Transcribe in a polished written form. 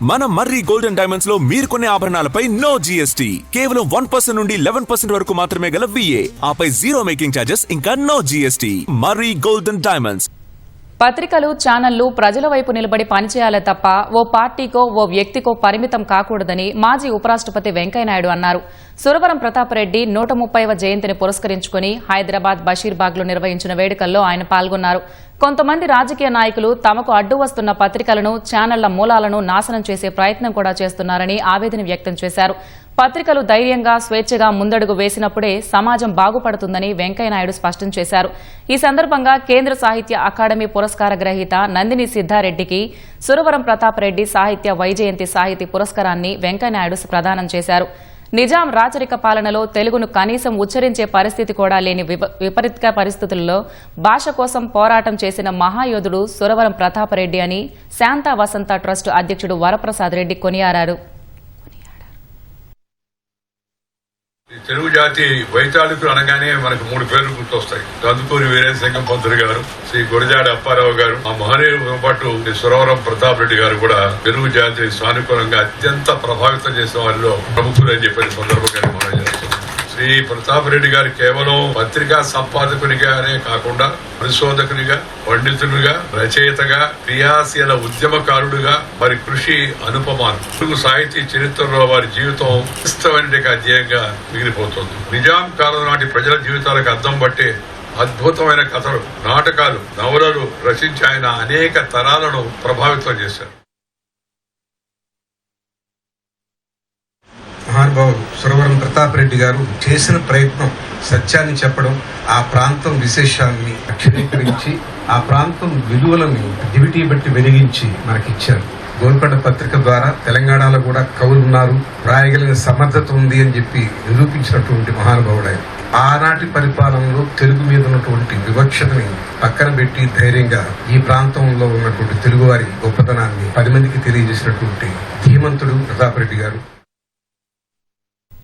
మన మర్రి golden diamonds లో మీరు కొనే ఆభరణాలపై నో జీఎస్టీ, కేవలం 1% నుండి 11% వరకు మాత్రమే గల VA, ఆపై జీరో మేకింగ్ ఛార్జెస్, ఇంకా నో జీఎస్టీ. మర్రి గోల్డెన్ డైమండ్స్. పత్రికలు, ఛానళ్లు ప్రజల వైపు నిలబడి పనిచేయాలే తప్ప ఓ పార్టీకో ఓ వ్యక్తికో పరిమితం కాకూడదని మాజీ ఉపరాష్ట్రపతి వెంకయ్యనాయుడు అన్నారు. సురవరం ప్రతాపరెడ్డి 130వ జయంతిని పురస్కరించుకుని హైదరాబాద్ బషీర్బాగ్లో నిర్వహించిన వేడుకల్లో ఆయన పాల్గొన్నారు. కొంతమంది రాజకీయ నాయకులు తమకు అడ్డు వస్తున్న పత్రికలను, ఛానళ్ల మూలాలను నాశనం చేసే ప్రయత్నం కూడా చేస్తున్నారని ఆవేదన వ్యక్తం చేశారు. పత్రికలు ధైర్యంగా, స్వేచ్ఛగా ముందడుగు వేసినప్పుడే సమాజం బాగుపడుతుందని వెంకయ్యనాయుడు స్పష్టం చేశారు. ఈ సందర్భంగా కేంద్ర సాహిత్య అకాడమీ పురస్కార గ్రహీత నందిని సిద్ధారెడ్డికి సురవరం ప్రతాపరెడ్డి సాహిత్య వైజయంతి సాహితీ పురస్కారాన్ని వెంకయ్యనాయుడు ప్రదానం చేశారు. నిజాం రాచరిక పాలనలో తెలుగును కనీసం ఉచ్చరించే పరిస్థితి కూడా లేని విపరీత పరిస్థితుల్లో భాష కోసం పోరాటం చేసిన మహాయోధుడు సురవరం ప్రతాపరెడ్డి అని శాంతా వసంత ట్రస్ట్ అధ్యక్షుడు వరప్రసాద్ రెడ్డి కొనియాడారు. తెలుగు జాతి వైతాళికులు అనగానే మనకు 3 పేర్లు గుర్తొస్తాయి. కందుకూరి వీరేశలింగం పంతులు గారు, శ్రీ గురజాడ అప్పారావు గారు, ఆ మహనీయులతో పాటు సురవరం ప్రతాప్ రెడ్డి గారు కూడా తెలుగు జాతిని సానుకూలంగా అత్యంత ప్రభావితం చేసిన వారిలో ప్రముఖులు అని చెప్పిన సందర్భంగా మనం చేస్తున్నాం. శ్రీ ప్రతాప్ రెడ్డి గారు కేవలం పత్రికా సంపాదకునిగానే కాకుండా పరిశోధకునిగా, పండితునిగా, రచయితగా, క్రియాశీల ఉద్యమకారుడుగా వారి కృషి అనుపమానం. తెలుగు సాహితీ చరిత్రలో వారి జీవితం విస్తమైన అధ్యాయంగా మిగిలిపోతుంది. నిజాం కాలం నాటి ప్రజల జీవితాలకు అద్దం పట్టే అద్భుతమైన కథలు, నాటకాలు, నవలలు రచించి ఆయన అనేక తరాలను ప్రభావితం చేశారు. మహానుభావుడు సురవరం ప్రతాప్ రెడ్డి గారు చేసిన ప్రయత్నం సత్యాన్ని చెప్పడం, ఆ ప్రాంతం విశేషాలని అక్షరీకరించి ఆ ప్రాంతం విలువలను దివిటీ బట్టి వెలిగించి మనకిచ్చారు. గోల్కొండ పత్రిక ద్వారా తెలంగాణలో కూడా కవులు ఉన్నారు, రాయగలిగిన సమర్థత ఉంది అని చెప్పి నిరూపించినటువంటి మహానుభావుడు ఆయన. ఆనాటి పరిపాలనలో తెలుగు మీద ఉన్నటువంటి వివక్షతని పక్కన పెట్టి ధైర్యంగా ఈ ప్రాంతంలో ఉన్నటువంటి తెలుగువారి గొప్పతనాన్ని 10 మందికి తెలియజేసినటువంటి ధీమంతుడు ప్రతాప్ రెడ్డి గారు.